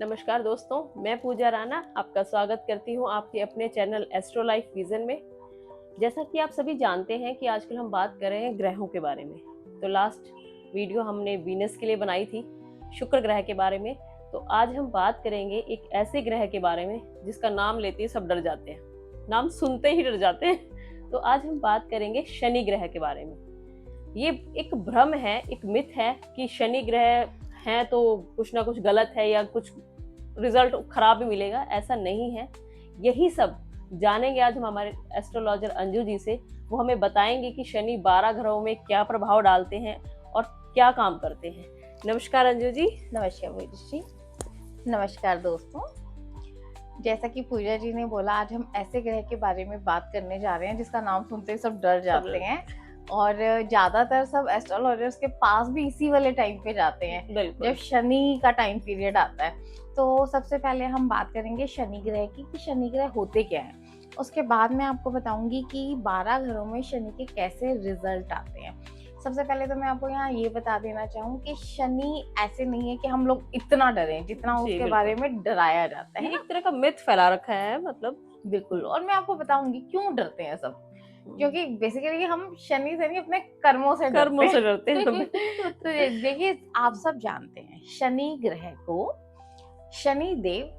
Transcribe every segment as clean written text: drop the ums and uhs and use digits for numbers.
नमस्कार दोस्तों, मैं पूजा राणा आपका स्वागत करती हूँ आपके अपने चैनल एस्ट्रो लाइफ विजन में। जैसा कि आप सभी जानते हैं कि आजकल हम बात कर रहे हैं ग्रहों के बारे में। तो लास्ट वीडियो हमने वीनस के लिए बनाई थी, शुक्र ग्रह के बारे में। तो आज हम बात करेंगे एक ऐसे ग्रह के बारे में जिसका नाम लेते ही सब डर जाते हैं, नाम सुनते ही डर जाते हैं। तो आज हम बात करेंगे शनि ग्रह के बारे में। ये एक भ्रम है, एक मिथ है कि शनि ग्रह है तो कुछ ना कुछ गलत है या कुछ रिजल्ट खराब भी मिलेगा। ऐसा नहीं है। यही सब जानेंगे आज हम हमारे एस्ट्रोलॉजर अंजू जी से। वो हमें बताएंगे कि शनि 12 ग्रहों में क्या प्रभाव डालते हैं और क्या काम करते हैं। नमस्कार अंजू जी। नमस्कार पूजा जी। नमस्कार दोस्तों। जैसा कि पूजा जी ने बोला, आज हम ऐसे ग्रह के बारे में बात करने जा रहे हैं जिसका नाम सुनते ही सब डर जाते हैं और ज्यादातर सब एस्ट्रोलॉजर्स के पास भी इसी वाले टाइम पे जाते हैं जब शनि का टाइम पीरियड आता है। तो सबसे पहले हम बात करेंगे शनि ग्रह की कि शनि ग्रह होते क्या हैं। उसके बाद मैं आपको बताऊंगी कि 12 घरों में शनि के कैसे रिजल्ट आते हैं। सबसे पहले तो मैं आपको यहाँ ये बता देना चाहूँ कि शनि ऐसे नहीं है कि हम लोग इतना डरें जितना उसके बारे में डराया जाता है। एक तरह का मिथ फैला रखा है, मतलब बिल्कुल। और मैं आपको बताऊंगी क्यों डरते हैं सब, क्योंकि बेसिकली हम शनि से नहीं अपने कर्मों से डरते हैं। तो देखिए, आप सब जानते हैं शनि ग्रह को शनि देव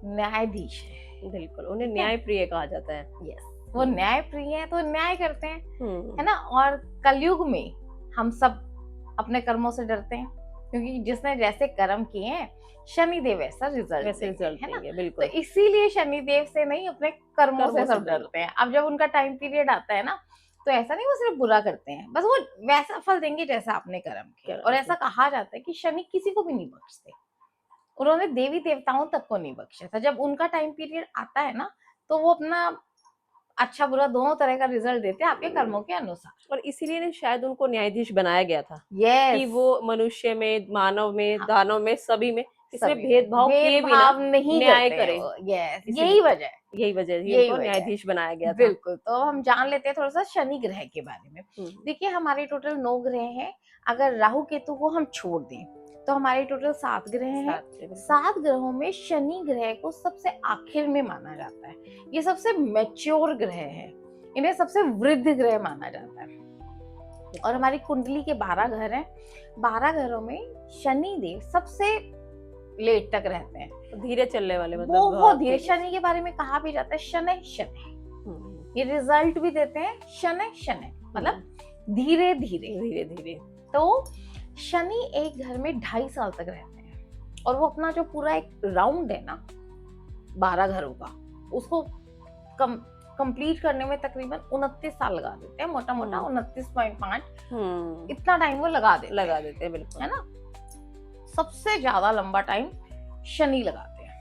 न्यायाधीश है। बिल्कुल, उन्हें न्याय प्रिय कहा जाता है। यस, वो न्याय प्रिय है तो न्याय करते हैं, है ना। और कलयुग में हम सब अपने कर्मों से डरते हैं क्योंकि जिसने जैसे कर्म किए हैं शनि देव ऐसा रिजल्ट है ना। बिल्कुल। तो इसीलिए शनि देव से नहीं अपने कर्मों से सब डरते हैं। अब जब उनका टाइम पीरियड आता है ना, तो ऐसा नहीं वो सिर्फ बुरा करते हैं, बस वो वैसा फल देंगे जैसा आपने कर्म किया। और ऐसा कहा जाता है कि शनि किसी को भी नहीं बख्शते, उन्होंने देवी देवताओं तक को नहीं बख्शा था। जब उनका टाइम पीरियड आता है ना, तो वो अपना अच्छा बुरा दोनों तरह का रिजल्ट देते हैं आपके कर्मों के अनुसार। और इसीलिए शायद उनको न्यायाधीश बनाया गया था। yes. कि वो मनुष्य में, मानव में, हाँ, दानव में, सभी में इसमें भेदभाव किए बिना नहीं न्याय करते करे। yes. यही वजह उनको न्यायाधीश बनाया गया था। बिल्कुल। तो हम जान लेते हैं थोड़ा सा शनि ग्रह के बारे में। देखिए, हमारे टोटल 9 ग्रह हैं। अगर राहु केतु को हम छोड़ दें तो हमारे टोटल 7 ग्रह हैं। 7 ग्रहों में शनि ग्रह को सबसे आखिर में माना जाता है। ये सबसे मैच्योर ग्रह है, इन्हें सबसे वृद्ध ग्रह माना जाता है। और हमारी कुंडली के 12 घर हैं। 12 घरों में शनि देव सबसे लेट तक रहते हैं, धीरे चलने वाले, मतलब बहुत धीरे। शनि के बारे में कहा भी जाता है शनै शनै। ये रिजल्ट भी देते हैं शनै शनै, मतलब धीरे धीरे। तो शनि एक घर में 2.5 साल तक रहते हैं और वो अपना जो पूरा एक राउंड है ना 12 घरों का, उसको कंप्लीट करने में तकरीबन 29 साल लगा देते हैं। मोटा 29.5 इतना टाइम वो लगा देते हैं। बिल्कुल, है ना। सबसे ज्यादा लंबा टाइम शनि लगाते हैं।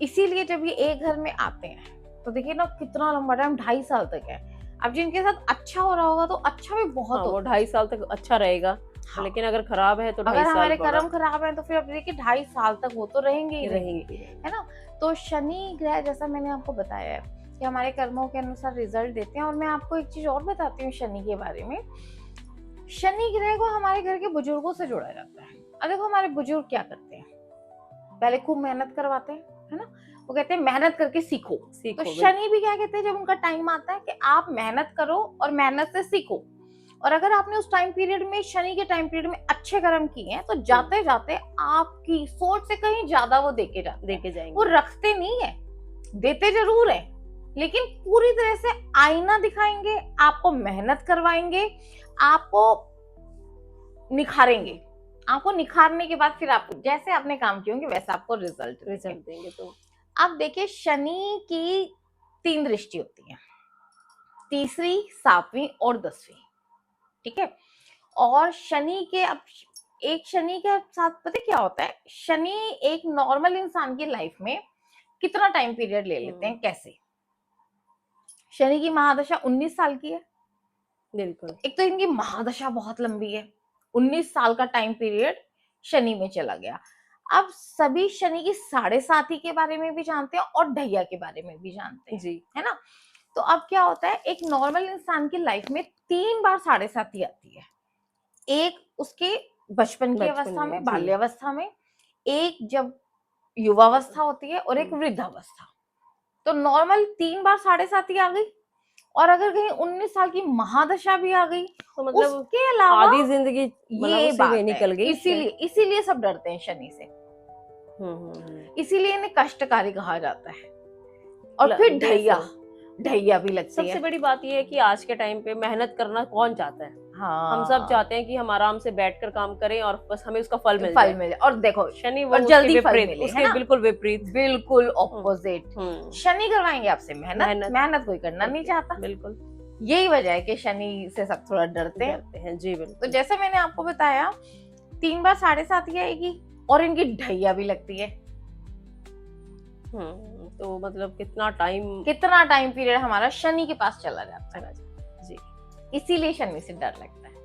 इसीलिए जब ये एक घर में आते हैं तो देखिए ना कितना लंबा टाइम, 2.5 साल तक है। अब जिनके साथ अच्छा हो रहा होगा तो अच्छा भी बहुत वो 2.5 साल तक अच्छा रहेगा। हाँ। लेकिन अगर खराब है तो अगर हमारे कर्म खराब है तो फिर अब देखिए 2.5 साल तक वो तो रहेंगे ही रहेंगे, है ना। तो शनि ग्रह, जैसा मैंने आपको बताया है कि हमारे कर्मों के अनुसार रिजल्ट देते हैं। और मैं आपको एक चीज और बताती हूँ शनि के बारे में। शनि ग्रह को हमारे घर के बुजुर्गों से जोड़ा जाता है। अब देखो, हमारे बुजुर्ग क्या करते हैं, पहले खूब मेहनत करवाते हैं, है ना। वो कहते हैं मेहनत करके सीखो। तो शनि भी क्या कहते हैं, जब उनका टाइम आता है कि आप मेहनत करो और मेहनत से सीखो। और अगर आपने उस टाइम पीरियड में, शनि के टाइम पीरियड में अच्छे कर्म किए हैं, तो जाते जाते आपकी सोच से कहीं ज्यादा वो देके जाएंगे। वो रखते नहीं है, देते जरूर है, लेकिन पूरी तरह से आईना दिखाएंगे, आपको मेहनत करवाएंगे, आपको निखारेंगे। आपको निखारने के बाद फिर आपको जैसे आपने काम किए होंगे वैसा आपको रिजल्ट देंगे। तो अब देखिए, शनि की 3 दृष्टि होती है, तीसरी, 7वीं और 10वीं, ठीक है। और शनि के, अब एक शनि के साथ पता क्या होता है, शनि एक नॉर्मल इंसान की लाइफ में कितना टाइम पीरियड ले लेते हैं, कैसे। शनि की महादशा 19 साल की है। बिल्कुल। एक तो इनकी महादशा बहुत लंबी है, 19 साल का टाइम पीरियड शनि में चला गया। अब सभी शनि की 7.5 के बारे में भी जानते हैं और ढैया के बारे में भी जानते हैं जी, है ना। तो अब क्या होता है, एक नॉर्मल इंसान की लाइफ में 3 बार 7.5 आती है। एक उसके बचपन की अवस्था में, बाल्यावस्था में, एक जब युवावस्था होती है और एक वृद्धावस्था। तो नॉर्मल 3 बार 7.5 आ गई, और अगर कहीं 19 साल की महादशा भी आ गई तो मतलब उसके अलावा आधी जिंदगी मतलब ये उसी बात में है। निकल गई। इसीलिए सब डरते हैं शनि से, इसीलिए इन्हें कष्टकारी कहा जाता है। और फिर ढैया भी लगती है। सबसे बड़ी बात ये है कि आज के टाइम पे मेहनत करना कौन चाहता है? हाँ, हम सब चाहते हैं कि हम आराम से बैठकर काम करें और बस हमें उसका फल मिल जाए। और देखो शनि और जल्दी फल मिले, है उसके ना? बिल्कुल विपरीत, बिल्कुल ऑपोजिट। शनि करवाएंगे आपसे मेहनत कोई करना नहीं चाहता। बिल्कुल यही वजह है कि शनि से सब थोड़ा डरते हैं। जी बिल्कुल। तो जैसे मैंने आपको बताया 3 बार 7.5 आएगी और इनकी ढैया भी लगती है। तो मतलब कितना टाइम पीरियड हमारा शनि के पास चला जाता है जी, इसीलिए शनि से डर लगता है।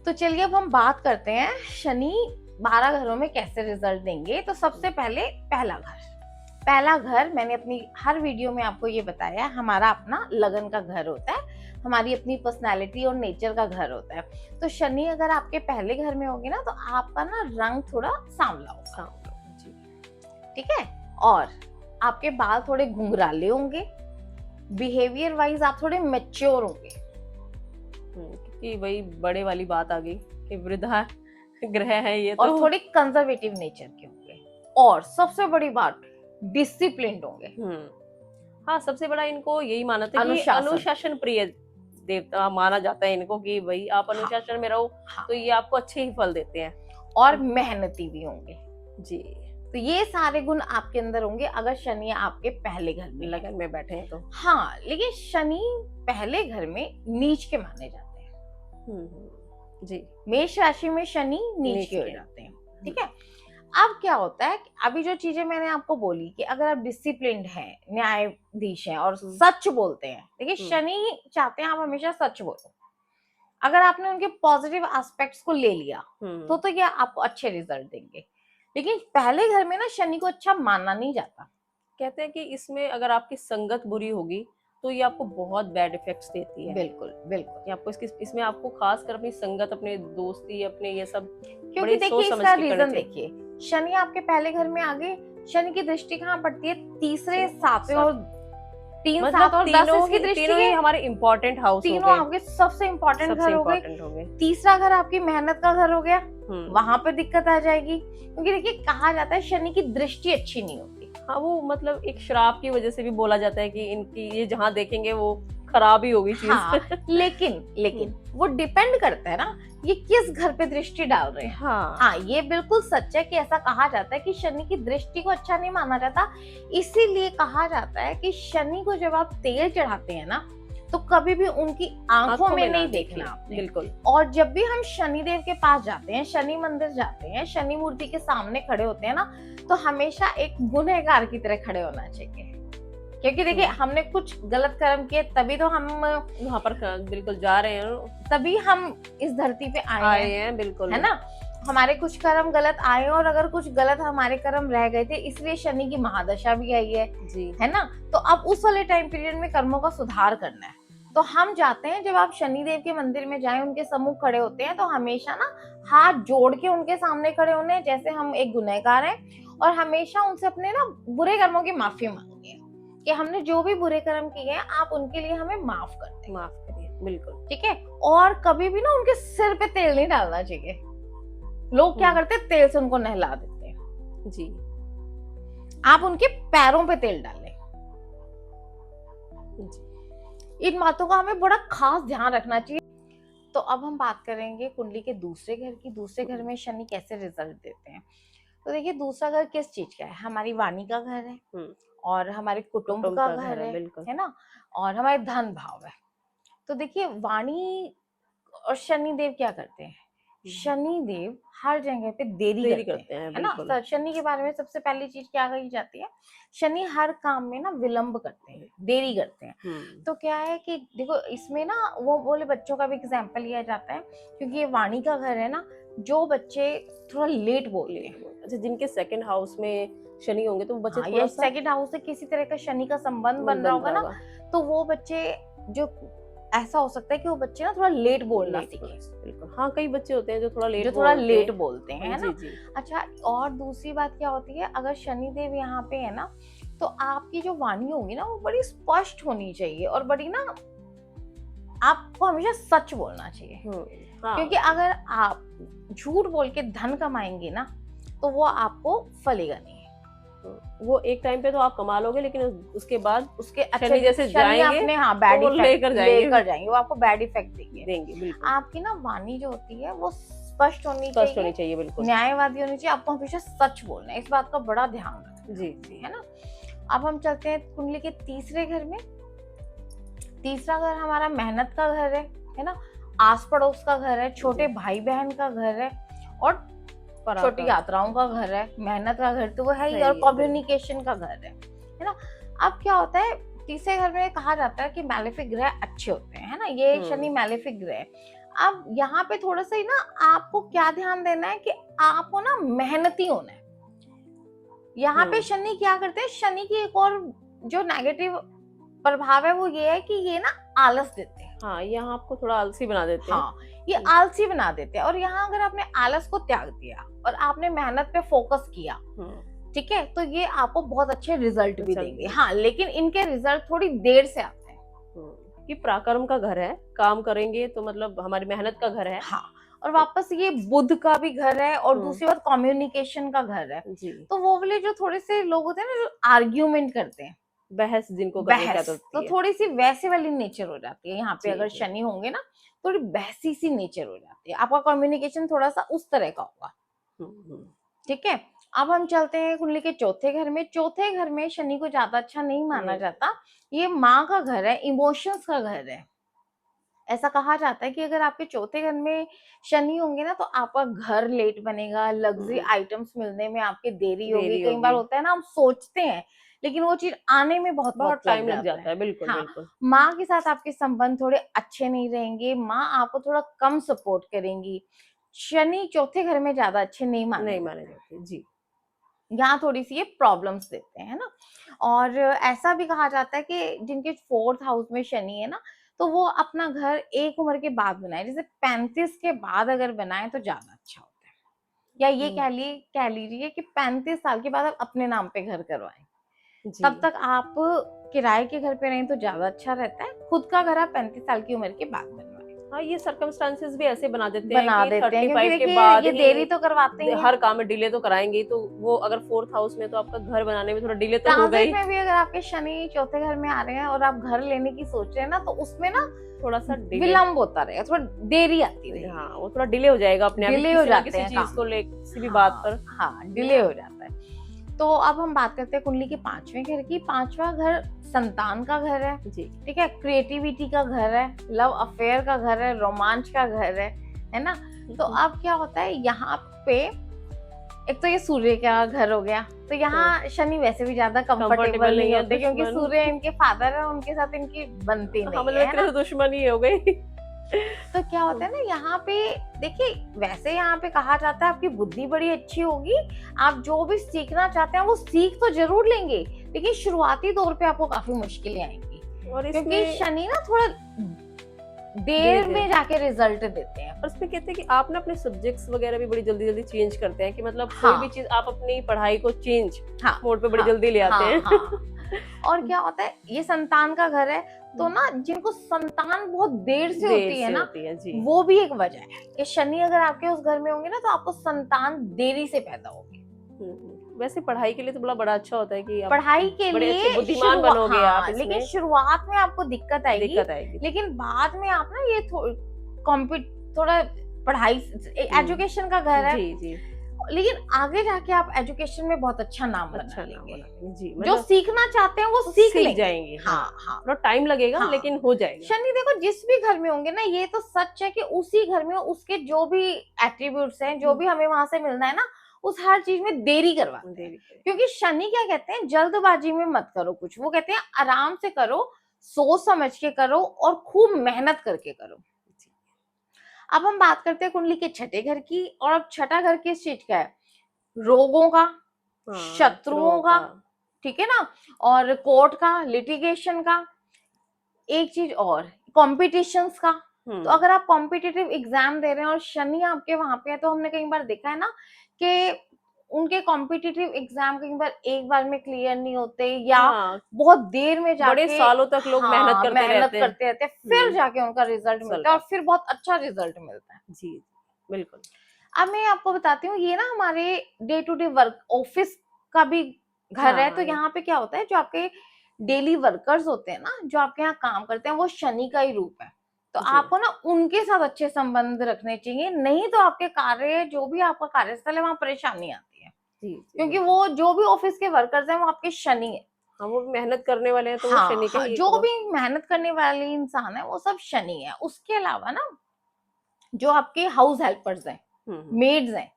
तो चलिए अब हम बात करते हैं शनि 12 घरों में कैसे रिजल्ट देंगे। तो सबसे पहले पहला घर मैंने अपनी हर वीडियो में आपको ये बताया, हमारा अपना लगन का घर होता है, हमारी अपनी पर्सनालिटी और नेचर का घर होता है। तो शनि अगर आपके पहले घर में होगी ना तो आपका ना रंग थोड़ा सांवला होगा, ठीक है, और आपके बाल थोड़े घुंघराले होंगे, बिहेवियर वाइज आप थोड़े मैच्योर होंगे, क्योंकि वही बड़े वाली बात आ गई कि वृद्धा ग्रह है ये तो। और थोड़े कंजर्वेटिव नेचर के होंगे, और सबसे बड़ी बात डिसिप्लिन्ड होंगे। हाँ, सबसे बड़ा इनको यही माना था कि अनुशासन प्रिय देवता माना जाता है इनको, कि भाई आप अनुशासन में रहो तो ये आपको अच्छे ही फल देते हैं, और मेहनती भी होंगे जी। तो ये सारे गुण आपके अंदर होंगे अगर शनि आपके पहले घर में लगन में बैठे हैं तो। हाँ, लेकिन शनि पहले घर में नीच के माने जाते हैं जी। मेष राशि में शनि नीच के हो जाते हैं, ठीक है। अब क्या होता है, अभी जो चीजें मैंने आपको बोली कि अगर आप डिसिप्लिन्ड हैं, न्यायाधीश हैं और सच बोलते हैं, देखिए शनि चाहते हैं आप हमेशा सच बोलो। अगर आपने उनके पॉजिटिव एस्पेक्ट्स को ले लिया तो ये आपको अच्छे रिजल्ट देंगे। लेकिन पहले घर में ना शनि को अच्छा माना नहीं जाता। कहते हैं कि इसमें अगर आपकी संगत बुरी होगी तो ये आपको बहुत बैड इफेक्ट्स देती है। बिल्कुल बिल्कुल। ये आपको इसमें आपको खासकर अपनी संगत, अपने दोस्ती, अपने ये सब, क्योंकि देखिए इसका रीजन देखिए, शनि आपके पहले घर में आगे, शनि की दृष्टि कहाँ पड़ती है? तीसरे, सातवें और 3, 7 और 10 इसकी दृष्टि तीनों ही हमारे इम्पोर्टेंट हाउस हो गए, तीनों आपके सबसे इम्पोर्टेंट घर हो गए। तीसरा घर आपकी मेहनत का घर हो गया, वहां पे दिक्कत आ जाएगी। क्योंकि देखिए कहा जाता है शनि की दृष्टि अच्छी नहीं होती। हाँ, वो मतलब एक श्राप की वजह से भी बोला जाता है कि इनकी ये जहाँ देखेंगे वो खराब ही होगी चीज। हाँ, लेकिन वो डिपेंड करता है ना ये किस घर पे दृष्टि डाल रहे हैं। हाँ, ये बिल्कुल सच है कि ऐसा कहा जाता है कि शनि की दृष्टि को अच्छा नहीं माना जाता। इसीलिए कहा जाता है कि शनि को जब आप तेल चढ़ाते हैं ना तो कभी भी उनकी आंखों में नहीं देखना आपने। बिल्कुल। और जब भी हम शनिदेव के पास जाते हैं, शनि मंदिर जाते हैं, शनि मूर्ति के सामने खड़े होते हैं ना, तो हमेशा एक गुनहगार की तरह खड़े होना चाहिए। क्योंकि देखिए हमने कुछ गलत कर्म किए तभी तो हम वहां पर बिल्कुल जा रहे हैं, तभी हम इस धरती पे आए हैं। बिल्कुल, है ना। हमारे कुछ कर्म गलत आए और अगर कुछ गलत हमारे कर्म रह गए थे, इसलिए शनि की महादशा भी आई है जी, है ना। तो अब उस वाले टाइम पीरियड में कर्मों का सुधार करना है, तो हम जाते हैं, जब आप शनिदेव के मंदिर में जाएं, उनके सम्मुख खड़े होते हैं, तो हमेशा ना हाथ जोड़ के उनके सामने खड़े होने जैसे हम एक गुनहगार हैं, और हमेशा उनसे अपने ना बुरे कर्मों की माफी मांगनी है कि हमने जो भी बुरे कर्म किए हैं आप उनके लिए हमें माफ करिए। बिल्कुल, ठीक है। और कभी भी ना उनके सिर पे तेल नहीं डालना चाहिए। लोग क्या करते हैं, तेल से उनको नहला देते हैं जी। आप उनके पैरों पे तेल डालें। इन बातों का हमें बड़ा खास ध्यान रखना चाहिए। तो अब हम बात करेंगे कुंडली के दूसरे घर की। दूसरे घर में शनि कैसे रिजल्ट देते हैं। तो देखिए दूसरा घर किस चीज का है? हमारी वाणी का घर है और हमारे कुटुंब का घर है ना, और हमारे धन भाव है। तो देखिए वाणी और शनि देव क्या करते हैं? शनि देव हर जगह पे देरी करते हैं, है ना। शनि के बारे में सबसे पहली चीज क्या कही जाती है? शनि हर काम में ना विलंब करते हैं, देरी करते हैं। तो क्या है कि देखो इसमें ना वो बोले बच्चों का भी एग्जाम्पल लिया जाता है, क्योंकि ये वाणी का घर है ना, जो बच्चे थोड़ा लेट बोल रहे हैं, अच्छा जिनके सेकंड हाउस में शनि होंगे तो वो बच्चे थोड़ा सा सेकंड हाउस से किसी तरह का शनि का संबंध बन रहा होगा ना, तो वो बच्चे जो ऐसा हो सकता है कि वो बच्चे ना थोड़ा लेट बोलना सीखे। बिल्कुल, हाँ कई बच्चे होते हैं जो थोड़ा लेट बोलते हैं, है ना। जी। अच्छा, और दूसरी बात क्या होती है, अगर शनिदेव यहाँ पे है ना, तो आपकी जो वाणी होगी ना वो बड़ी स्पष्ट होनी चाहिए और बड़ी ना, आपको हमेशा सच बोलना चाहिए। हाँ। क्योंकि अगर आप झूठ बोल के धन कमाएंगे ना, तो वो आपको फलेगा नहीं। वो एक टाइम पे तो आप कमा लोगे, लेकिन उसके बाद उसके शनि जैसे जाएंगे अपने बैड तो वो लेकर जाएंगे, वो आपको बैड इफेक्ट देंगे। बिल्कुल, आपकी ना वाणी जो होती है वो स्पष्ट होनी चाहिए, बिल्कुल न्यायवादी होनी चाहिए। आपको हमेशा सच बोलना है, इस बात का बड़ा ध्यान रखना जी, है ना। अब हम चलते हैं कुंडली के तीसरे घर में। तीसरा घर हमारा मेहनत का घर है ना, आस पड़ोस का घर है, छोटे भाई बहन का घर है, और छोटी यात्राओं का घर है। मेहनत का घर तो वो है ही, और कम्युनिकेशन का घर है ना। अब क्या होता है, तीसरे घर में कहा जाता है कि मैलेफिक ग्रह अच्छे होते हैं, है ना, ये शनि मैलेफिक ग्रह। अब यहाँ पे थोड़ा सा ही ना आपको क्या ध्यान देना है कि आपको ना मेहनती होना है। यहाँ पे शनि क्या करते हैं, शनि की एक और जो नेगेटिव प्रभाव है वो ये है कि ये ना आलस देते हैं। हाँ, यहाँ आपको थोड़ा आलसी बना देते हैं। हाँ, ये आलसी बना देते हैं। और यहाँ अगर आपने आलस को त्याग दिया और आपने मेहनत पे फोकस किया, ठीक है, तो ये आपको बहुत अच्छे रिजल्ट भी देंगे। हाँ, लेकिन इनके रिजल्ट थोड़ी देर से आते हैं। कि पराक्रम का घर है, काम करेंगे तो मतलब हमारी मेहनत का घर है। हाँ, और वापस ये बुध का भी घर है, और दूसरी बात कम्युनिकेशन का घर है जी। तो वो वाले जो थोड़े से लोग होते हैं ना, जो आर्ग्यूमेंट करते हैं, बहस जिनको बहस, तो थोड़ी सी वैसे वाली नेचर हो जाती है। यहाँ पे अगर शनि होंगे ना, थोड़ी बहसी सी नेचर हो जाती है। आपका कम्युनिकेशन थोड़ा सा उस तरह का होगा। ठीक है, अब हम चलते हैं कुंडली के चौथे घर में। चौथे घर में शनि को ज्यादा अच्छा नहीं माना जाता। ये माँ का घर है, इमोशंस का घर है। ऐसा कहा जाता है कि अगर आपके चौथे घर में शनि होंगे ना, तो आपका घर लेट बनेगा, लग्जरी आइटम्स मिलने में आपकी देरी होगी। कई बार होता है ना, हम सोचते हैं लेकिन वो चीज आने में बहुत टाइम लग जाता है। बिल्कुल, हाँ, बिल्कुल। माँ के साथ आपके संबंध थोड़े अच्छे नहीं रहेंगे, माँ आपको थोड़ा कम सपोर्ट करेंगी। शनि चौथे घर में ज्यादा अच्छे नहीं माने जाते जी। यहाँ थोड़ी सी ये प्रॉब्लम्स देते हैं ना। और ऐसा भी कहा जाता है कि जिनके 4th हाउस में शनि है ना, तो वो अपना घर एक उम्र के बाद बनाए, जैसे 35 के बाद अगर बनाए तो ज्यादा अच्छा होता है। या ये कह लीजिए कि 35 साल के बाद आप अपने नाम पे घर करवाएं, तब तक आप किराए के घर पे रहें तो ज्यादा अच्छा रहता है। खुद का घर आप 35 साल की उम्र के बाद बनवाएं। हाँ, ये सर्कमस्टांसेस भी ऐसे बना देते हैं कि 35 के बाद ये देरी तो करवाते हैं, हर काम में डिले तो कराएंगे। तो वो अगर 4th हाउस में, तो आपका घर बनाने में थोड़ा डिले तो होगा ही। में भी अगर आपके शनि चौथे घर में आ रहे हैं और आप घर लेने की सोच रहे हैं ना, तो उसमें ना थोड़ा सा विलंब होता रहेगा, थोड़ा देरी आती रहेगी। हाँ, वो थोड़ा डिले हो जाएगा अपने आप, डिले हो जाते हैं किसी चीज को ले, किसी भी बात पर। हाँ, डिले हो जाता है। तो अब हम बात करते हैं कुंडली के 5वें घर की। 5वां घर संतान का घर है जी, ठीक है, क्रिएटिविटी का घर है, लव अफेयर का घर है, रोमांच का घर है ना। तो अब क्या होता है यहाँ पे, एक तो ये सूर्य का घर हो गया, तो यहाँ शनि वैसे भी ज्यादा कंफर्टेबल नहीं होते, क्योंकि सूर्य इनके फादर है, उनके साथ इनकी बनती नहीं है, दुश्मनी हो गई। तो क्या होता है ना, यहाँ पे देखिए, वैसे यहाँ पे कहा जाता है आपकी बुद्धि बड़ी अच्छी होगी, आप जो भी सीखना चाहते हैं वो सीख तो जरूर लेंगे, लेकिन शुरुआती दौर पे आपको काफी मुश्किलें आएंगी, और क्योंकि शनि ना थोड़ा देर में जाके रिजल्ट देते हैं। और इसमें कहते हैं कि आप ना अपने सब्जेक्ट्स वगैरह भी बड़ी जल्दी जल्दी चेंज करते हैं, कि मतलब कोई भी चीज आप अपनी पढ़ाई को चेंज मोड पे बड़ी जल्दी ले आते हैं। और क्या होता है, ये संतान का घर है, तो ना जिनको संतान बहुत देर से होती है ना, वो भी एक वजह है कि शनि अगर आपके उस घर में होंगे ना, तो आपको संतान देरी से पैदा होगी। वैसे पढ़ाई के लिए तो बड़ा अच्छा होता है कि आप पढ़ाई के लिए बुद्धिमान बनोगे आप, लेकिन शुरुआत में आपको दिक्कत आएगी, लेकिन बाद में आप ना ये थोड़ा पढ़ाई, एजुकेशन का घर है जी, लेकिन आगे जाके आप एजुकेशन में बहुत अच्छा नाम बना लेंगे जी, जो सीखना चाहते हैं वो सीख जाएंगे। हाँ, थोड़ा टाइम लगेगा, लेकिन हो जाएगा। शनि देखो जिस भी घर में होंगे ना, ये तो सच है कि उसी घर में उसके जो भी एट्रीब्यूट्स हैं, जो भी हमें वहां से मिलना है ना, उस हर चीज में देरी करवाते हैं। क्योंकि शनि क्या कहते हैं, जल्दबाजी में मत करो कुछ, वो कहते हैं आराम से करो, सोच समझ के करो और खूब मेहनत करके करो। अब हम बात करते हैं कुंडली के छठे घर की, और अब छठा घर किस चीज का है, रोगों का, शत्रुओं का, ठीक है ना, और कोर्ट का, लिटिगेशन का। एक चीज और कॉम्पिटिशन्स का। तो अगर आप कॉम्पिटिटिव एग्जाम दे रहे हैं और शनि आपके वहां पे है, तो हमने कई बार देखा है ना कि उनके कॉम्पिटिटिव एग्जाम कई बार एक बार में क्लियर नहीं होते, या बहुत देर में जाके बड़े सालों तक लोग मेहनत करते रहते हैं, फिर जाके उनका रिजल्ट मिलता है और फिर बहुत अच्छा रिजल्ट मिलता है। जी बिल्कुल। अब मैं आपको बताती हूँ, ये ना हमारे day to day work office का भी घर है। तो यहाँ पे क्या होता है, जो आपके डेली वर्कर्स होते हैं ना, जो आपके यहाँ काम करते हैं, वो शनि का ही रूप है। तो आपको ना उनके साथ अच्छे संबंध रखने चाहिए, नहीं तो आपके कार्य, जो भी आपका कार्यस्थल है, वहां परेशानी आती है। क्योंकि वो जो भी ऑफिस के वर्कर्स हैं, वो आपके शनि है। हाँ, वो मेहनत करने वाले हैं, तो वो शनि के ही, जो भी मेहनत करने वाले इंसान है, वो सब शनि है। उसके अलावा ना जो आपके हाउस हेल्पर्स हैं, मेड्स हैं,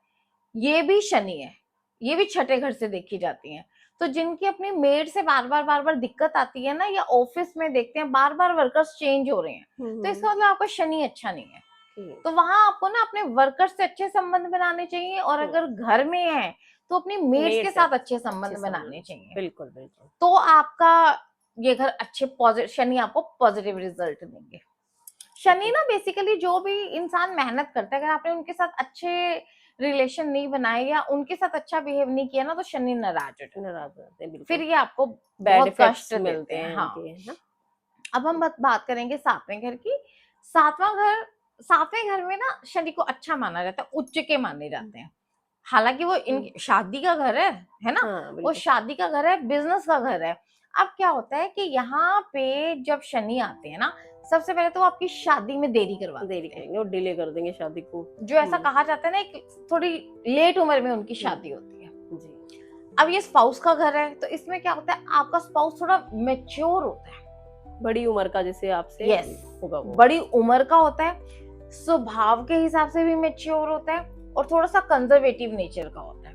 ये भी शनि है। ये भी छठे घर से देखी जाती हैं। तो जिनकी अपनी मेड से बार बार दिक्कत आती है ना, या ऑफिस में देखते हैं बार बार वर्कर्स चेंज हो रहे हैं, तो इसका मतलब आपका शनि अच्छा नहीं है। तो वहां आपको ना अपने वर्कर्स से अच्छे संबंध बनाने चाहिए, और अगर घर में है तो अपनी मेड्स के साथ अच्छे संबंध बनाने चाहिए। बिल्कुल बिल्कुल। तो आपका ये घर अच्छे शनि आपको पॉजिटिव रिजल्ट देंगे। शनि ना बेसिकली जो भी इंसान मेहनत करता है, अगर आपने उनके साथ अच्छे रिलेशन नहीं बनाए या उनके साथ अच्छा बिहेव नहीं किया ना, तो शनि नाराज होते हैं, फिर ये आपको बहुत कष्ट मिलते हैं। हाँ। अब हम बात करेंगे सातवें घर की। सातवें घर में ना शनि को अच्छा माना जाता है, उच्च के माने जाते हैं। हालांकि वो इनकी शादी का घर है ना। वो शादी का घर है, बिजनेस का घर है। अब क्या होता है कि यहाँ पे जब शनि आते हैं ना, सबसे पहले तो आपकी शादी में देरी करेंगे और डिले कर देंगे शादी को। जो ऐसा कहा जाता है ना, एक थोड़ी लेट उम्र में उनकी शादी होती है जी। अब ये स्पाउस का घर है, तो इसमें क्या होता है, आपका स्पाउस थोड़ा मैच्योर होता है, बड़ी उम्र का, जैसे आपसे होगा वो बड़ी उम्र का होता है, स्वभाव के हिसाब से भी मैच्योर होता है, और थोड़ा सा कंजर्वेटिव नेचर का होता है।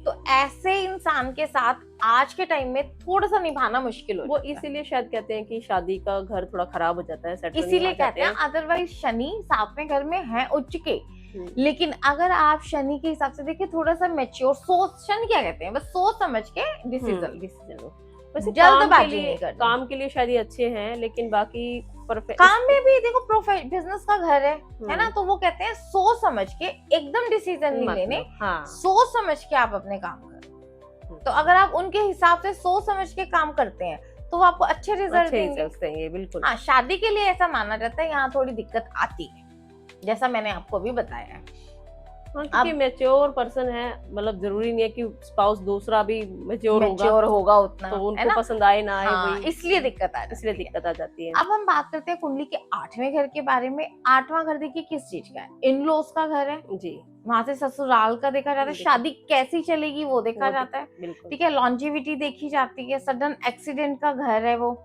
तो ऐसे इंसान के साथ आज के टाइम में थोड़ा सा निभाना मुश्किल हो जाता है। वो इसीलिए शायद कहते हैं कि शादी का घर थोड़ा खराब हो जाता है, इसीलिए कहते हैं। अदरवाइज शनि सातवें घर में है उच्च के, लेकिन अगर आप शनि के हिसाब से देखिए, थोड़ा सा मैच्योर सोच, शनि क्या कहते हैं, बस सोच समझ के डिसीजन वैसे जल्दबाजी नहीं करनी। काम के लिए शायद अच्छे हैं, लेकिन बाकी काम में भी देखो, बिजनेस का घर है ना, तो वो कहते हैं सोच समझ के एकदम डिसीजन नहीं लेने, सोच समझ के आप अपने काम करो। तो अगर आप उनके हिसाब से सोच समझ के काम करते हैं, तो वो आपको अच्छे रिजल्ट देंगे। बिल्कुल। हाँ, शादी के लिए ऐसा माना जाता है, यहाँ थोड़ी दिक्कत आती है, जैसा मैंने आपको भी बताया है। क्योंकि मैच्योर पर्सन है, मतलब जरूरी नहीं है कि स्पाउस दूसरा भी मैच्योर होगा उतना, तो उनको पसंद आए ना आए, इसलिए दिक्कत आ जाती है। अब हम बात करते हैं कुंडली के 8वें घर के बारे में। 8वां घर देखिए किस चीज का है, इन-लॉज का घर है जी। वहां से ससुराल का देखा जाता है, शादी कैसी चलेगी वो देखा जाता है, ठीक है, लॉन्जेविटी देखी जाती है, सडन एक्सीडेंट का घर है वो,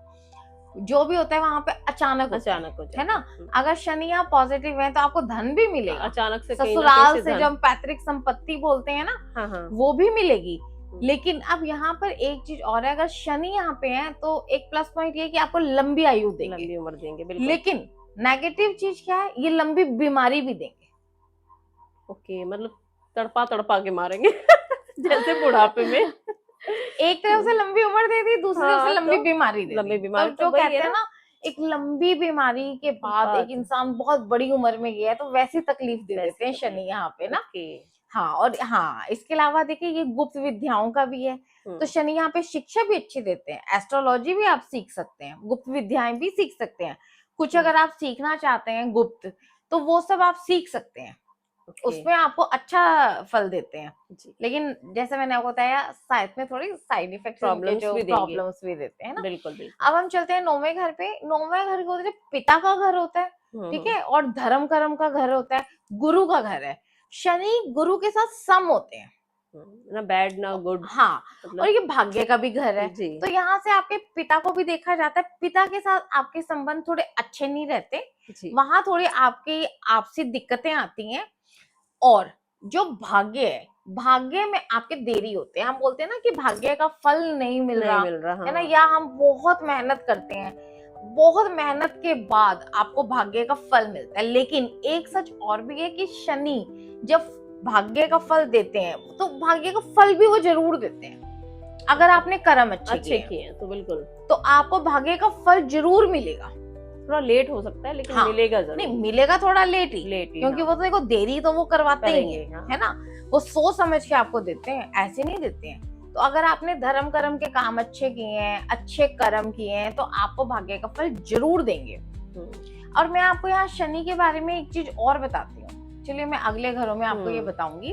जो भी होता है वहां पे अचानक होता है ना। अगर शनि यहाँ पॉजिटिव है, तो आपको धन भी मिलेगा अचानक से, ससुराल से, जब पैतृक संपत्ति बोलते हैं ना, वो भी मिलेगी। लेकिन अब यहाँ पर एक चीज और है, अगर शनि यहाँ पे है, तो एक प्लस पॉइंट ये कि आपको लंबी आयु देंगे, लंबी उम्र देंगे, बिल्कुल। लेकिन नेगेटिव चीज क्या है, ये लंबी बीमारी भी देंगे। ओके, मतलब तड़पा के मारेंगे जैसे बुढ़ापे में एक तरफ से लंबी उम्र दे दी, दूसरी तरफ से लंबी बीमारी दे दी। तो जो कहते हैं ना, एक लंबी बीमारी के बाद एक इंसान बहुत बड़ी उम्र में गया है, तो वैसी तकलीफ दे देते हैं शनि यहाँ पे ना। हाँ, और हाँ, इसके अलावा देखिए ये गुप्त विद्याओं का भी है। तो शनि यहाँ पे शिक्षा भी अच्छी देते हैं, एस्ट्रोलॉजी भी आप सीख सकते हैं, गुप्त विद्याएं भी सीख सकते हैं। कुछ अगर आप सीखना चाहते हैं गुप्त, तो वो सब आप सीख सकते हैं, उसमें आपको अच्छा फल देते हैं। लेकिन जैसे मैंने आपको बताया, साथ में थोड़ी साइड इफेक्ट प्रॉब्लम्स भी देते हैं ना। बिल्कुल। अब हम चलते हैं 9वें घर पे। 9वें घर को पिता का घर होता है, ठीक है, और धर्म कर्म का घर होता है, गुरु का घर है। शनि गुरु के साथ सम होते हैं, ना बैड ना गुड। हाँ, और ये भाग्य का भी घर है। तो यहाँ से आपके पिता को भी देखा जाता है, पिता के साथ आपके संबंध थोड़े अच्छे नहीं रहते, वहां थोड़ी आपकी आपसी दिक्कतें आती हैं। और जो भाग्य है, भाग्य में आपके देरी होते हैं। हम बोलते हैं ना कि भाग्य का फल नहीं मिल रहा है ना, या हम बहुत मेहनत करते हैं, बहुत मेहनत के बाद आपको भाग्य का फल मिलता है। लेकिन एक सच और भी है कि शनि जब भाग्य का फल देते हैं, तो भाग्य का फल भी वो जरूर देते हैं। अगर आपने कर्म अच्छे किए हैं, तो बिल्कुल, तो आपको भाग्य का फल जरूर मिलेगा। थोड़ा लेट हो सकता है लेकिन हाँ, मिलेगा जरूर। नहीं मिलेगा थोड़ा लेट ही, क्योंकि वो तो देखो देरी तो वो करवाते ही करेंगे, हैं, हाँ। है ना, वो सोच समझ के आपको देते हैं, ऐसे नहीं देते हैं। तो अगर आपने धर्म कर्म के काम अच्छे किए हैं, अच्छे कर्म किए हैं, तो आपको भाग्य का फल जरूर देंगे। और मैं आपको यहाँ शनि के बारे में एक चीज और बताती हूँ, चलिए मैं अगले घरों में आपको ये बताऊंगी।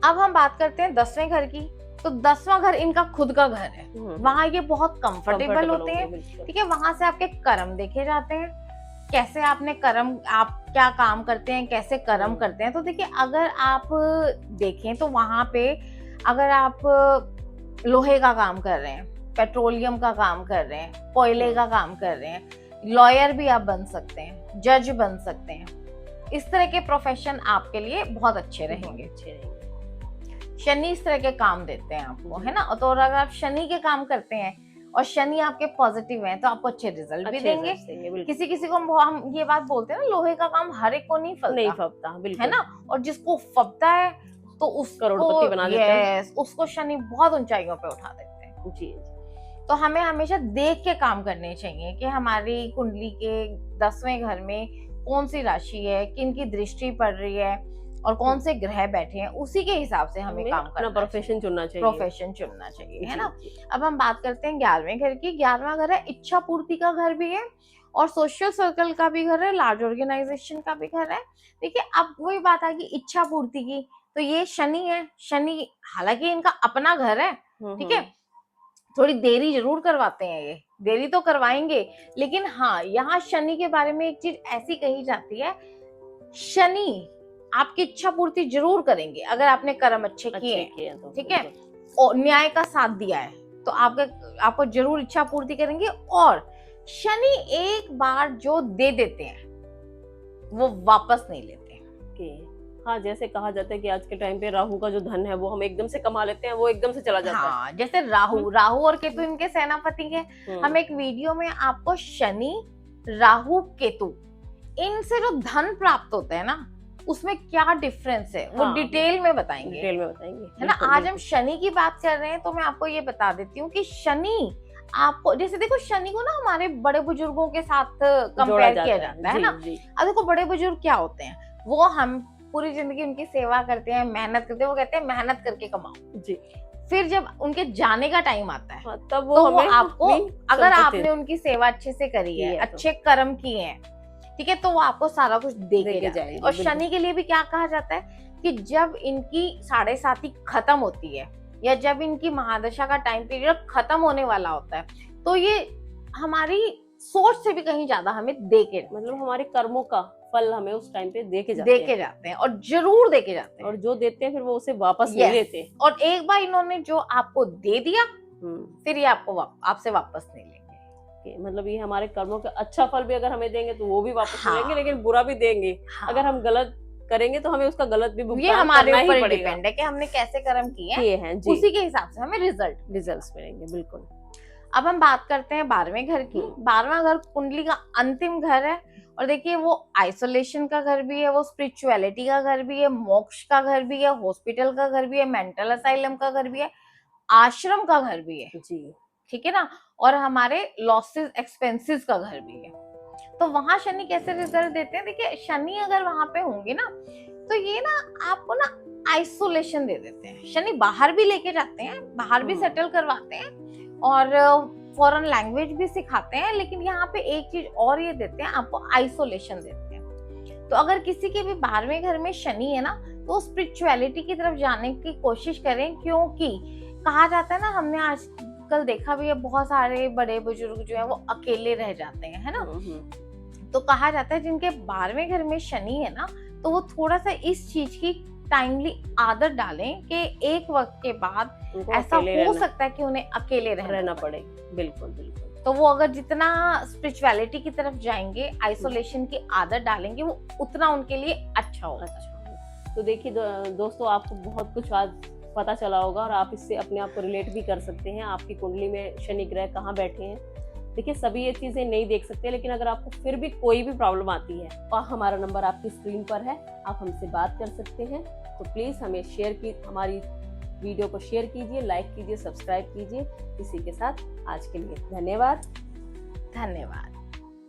अब हम बात करते हैं 10वें घर की। तो 10वां घर इनका खुद का घर है, वहां ये बहुत कंफर्टेबल होते हैं, ठीक है। वहां से आपके कर्म देखे जाते हैं, कैसे आपने कर्म, आप क्या काम करते हैं, कैसे कर्म करते हैं। तो देखिए अगर आप देखें तो वहां पे अगर आप लोहे का काम कर रहे हैं, पेट्रोलियम का काम कर रहे हैं, कोयले का काम कर रहे हैं, लॉयर भी आप बन सकते हैं, जज बन सकते हैं, इस तरह के प्रोफेशन आपके लिए बहुत अच्छे रहेंगे। शनि इस तरह के काम देते हैं आपको, है ना। तो अगर आप शनि के काम करते हैं और शनि आपके पॉजिटिव हैं तो आपको अच्छे रिजल्ट भी देंगे। किसी किसी को हम ये बात बोलते हैं ना, लोहे का काम हर एक को नहीं फलता, है ना। और जिसको फलता है तो उसको करोड़पति बना देते हैं। उसको शनि बहुत ऊंचाइयों पे उठा देते हैं। जी। तो हमें हमेशा देख के काम करने चाहिए कि हमारी कुंडली के 10वें घर में कौन सी राशि है, किन की दृष्टि पड़ रही है और कौन से ग्रह बैठे हैं, उसी के हिसाब से हमें काम करना, प्रोफेशन चुनना चाहिए, है ना। अब हम बात करते हैं 11वें घर की। 11वां घर है इच्छा पूर्ति का घर भी है और सोशल सर्कल का भी घर है, लार्ज ऑर्गेनाइजेशन का भी घर है। देखिए अब वही बात आ गई इच्छा पूर्ति की, तो ये शनि है। शनि हालांकि इनका अपना घर है, ठीक है, थोड़ी देरी जरूर करवाते हैं, ये देरी तो करवाएंगे, लेकिन हाँ यहाँ शनि के बारे में एक चीज ऐसी कही जाती है, शनि आपकी इच्छा पूर्ति जरूर करेंगे अगर आपने कर्म अच्छे किए हैं, ठीक है, और न्याय का साथ दिया है तो आपको जरूर इच्छा पूर्ति करेंगे। और शनि एक बार जो दे देते हैं वो वापस नहीं लेते। हाँ, जैसे कहा जाता है कि आज के टाइम पे राहु का जो धन है वो हम एकदम से कमा लेते हैं, वो एकदम से चला जाता है। हाँ, जैसे राहु और केतु इनके सेनापति है। हम एक वीडियो में आपको शनि, राहु, केतु इनसे जो धन प्राप्त होता है ना उसमें क्या डिफरेंस है वो डिटेल में बताएंगे, है ना। आज हम शनि की बात कर रहे हैं तो मैं आपको ये बता देती हूँ कि शनि आपको, जैसे देखो शनि को ना हमारे बड़े बुजुर्गों के साथ कंपेयर किया जाता है ना। अब देखो बड़े बुजुर्ग क्या होते हैं, वो हम पूरी जिंदगी उनकी सेवा करते हैं, मेहनत करते हैं, वो कहते हैं मेहनत करके कमाओ जी। फिर जब उनके जाने का टाइम आता है तब वो आपको, अगर आपने उनकी सेवा अच्छे से करी है, अच्छे कर्म किए हैं, ठीक है, तो वो आपको सारा कुछ दे के जाएंगे। और शनि के लिए भी क्या कहा जाता है कि जब इनकी 7.5 खत्म होती है या जब इनकी महादशा का टाइम पीरियड खत्म होने वाला होता है तो ये हमारी सोच से भी कहीं ज्यादा हमें दे के, मतलब हमारे कर्मों का फल हमें उस टाइम पे दे के जाते हैं और जरूर दे के जाते हैं। और जो देते हैं फिर वो उसे वापस ले लेते हैं। और एक बार इन्होंने जो आपको दे दिया फिर ये आपसे वापस नहीं लेंगे। मतलब ये हमारे कर्मों का अच्छा फल भी अगर हमें देंगे तो वो भी वापस लेंगे, लेकिन बुरा भी देंगे। अगर हम गलत करेंगे तो हमें उसका गलत भी भुगतान करना ही पड़ेगा। ये हमारे ऊपर डिपेंड है कि हमने कैसे कर्म किए हैं, उसी के हिसाब से हमें रिजल्ट्स मिलेंगे। बिल्कुल। अब हम बात करते हैं 12वें घर की। 12वां घर कुंडली का अंतिम घर है और देखिए वो आइसोलेशन का घर भी है, वो स्पिरिचुअलिटी का घर भी है, मोक्ष का घर भी है, हॉस्पिटल का घर भी है, मेंटल असाइलम का घर भी है, आश्रम का घर भी है जी, ठीक है ना, और हमारे लॉसेस एक्सपेंसेस का घर भी है। तो वहां शनि कैसे रिजल्ट देते हैं, देखिए शनि अगर वहां पे होंगे ना तो ये ना आपको ना आइसोलेशन दे देते हैं। शनि बाहर भी लेके जाते हैं, बाहर भी सेटल करवाते हैं और फॉरेन लैंग्वेज भी सिखाते हैं, लेकिन यहाँ पे एक चीज और ये देते हैं, आपको आइसोलेशन देते हैं। तो अगर किसी के भी 12वें घर में शनि है ना तो स्पिरिचुअलिटी की तरफ जाने की कोशिश करें, क्योंकि कहा जाता है ना, हमने आजकल देखा भी है बहुत सारे बड़े बुजुर्ग जो है वो अकेले रह जाते हैं, है ना। तो कहा जाता है जिनके 12वें घर में शनि है ना तो वो थोड़ा सा इस चीज की टाइमली आदत डालें कि एक वक्त के बाद ऐसा हो सकता है कि उन्हें अकेले रहना पड़े। बिल्कुल बिल्कुल। तो वो अगर जितना स्पिरिचुअलिटी की तरफ जाएंगे, आइसोलेशन की आदत डालेंगे, वो उतना उनके लिए अच्छा होगा। तो देखिए दोस्तों, आपको बहुत कुछ आज पता चला होगा और आप इससे अपने आप को रिलेट भी कर सकते हैं। आपकी कुंडली में शनि ग्रह कहाँ बैठे हैं, देखिए सभी ये चीजें नहीं देख सकते, लेकिन अगर आपको फिर भी कोई भी प्रॉब्लम आती है और हमारा नंबर आपकी स्क्रीन पर है, आप हमसे बात कर सकते हैं। तो प्लीज हमें हमारी वीडियो को शेयर कीजिए, लाइक कीजिए, सब्सक्राइब कीजिए। इसी के साथ आज के लिए धन्यवाद। धन्यवाद।